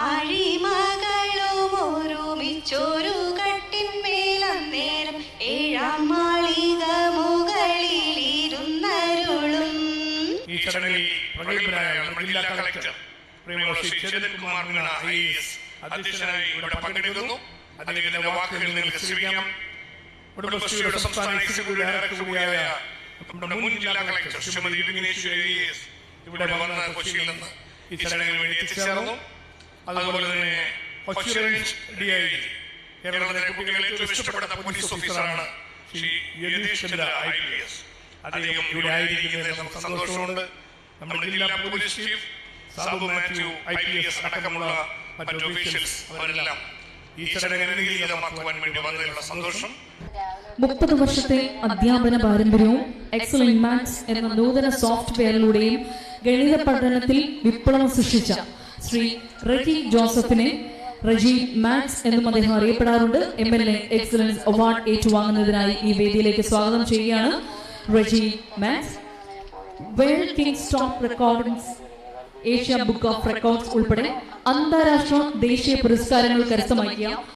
ആഴിമകളും ഒരുമിച്ചൊരു കട്ടിന്മേലന്നേരം ഏഴാം മാളിക മുകളിലിരുന്നരുളും. ഈ ചടങ്ങിൽ പ്രഗത്ഭനായ ജില്ലാ കളക്ടർ ശ്രീ ചേതൻകുമാർ മീണ IAS അധ്യക്ഷനായി ഇവിടെ പങ്കെടുക്കുന്നു. അദ്ദേഹത്തിന്റെ വാക്കുകൾ നിങ്ങൾക്ക് ശ്രവിക്കാം. കുടുംബശ്രീയുടെ സംസ്ഥാന എക്സിക്യൂട്ടീവ് ഡയറക്ടർ കൂടിയായ നമ്മുടെ മുൻ ജില്ലാ കളക്ടർ ശ്രീമതി വിഘ്നേശ്വരി IAS ഇവിടെ വന്ന കൊച്ചിയിൽ നിന്ന് ഈ ചടങ്ങിന് വേണ്ടി എത്തിച്ചേർന്നു. അതുപോലെ തന്നെ കൊച്ചി റേഞ്ച് DIG കേരളത്തിലെ കുട്ടികളെ ഏറ്റവും ഇഷ്ടപ്പെടുന്ന പോലീസ് ഓഫീസറാണ് ശ്രീ യതീഷ് ചന്ദ്ര IPS. അദ്ദേഹം ഇവിടെ ആയിരിക്കുന്നതിൽ നമുക്ക് സന്തോഷമുണ്ട്. നമ്മുടെ ജില്ലാ police chief Sabu Mathew IPS അടക്കമുള്ള മറ്റു ഒഫീഷ്യൽസ് അവരെല്ലാം ഈ ചടങ്ങ് അനുഗ്രഹീതമാക്കുവാൻ വേണ്ടി വന്നതിലുള്ള സന്തോഷം. 30 വർഷത്തെ അധ്യാപന പാരമ്പര്യവും എക്സലന്റ് മാത്സ് എന്ന നൂതന സോഫ്റ്റ്വെയറിലൂടെയും ഗണിത പഠനത്തിൽ വിപ്ലവം സൃഷ്ടിച്ച ശ്രീ റെജി ജോസഫിനെ റെജി മാത്സ് എന്നും അദ്ദേഹം അറിയപ്പെടാറുണ്ട്. MLA എക്സലൻസ് അവാർഡ് ഏറ്റുവാങ്ങുന്നതിനായി ഈ വേദിയിലേക്ക് സ്വാഗതം ചെയ്യുകയാണ്. Reji maths world Kings top records, Asia book of records ഉൾപ്പെടെ അന്താരാഷ്ട്ര ദേശീയ പുരസ്കാരങ്ങൾ കരസ്ഥമാക്കിയ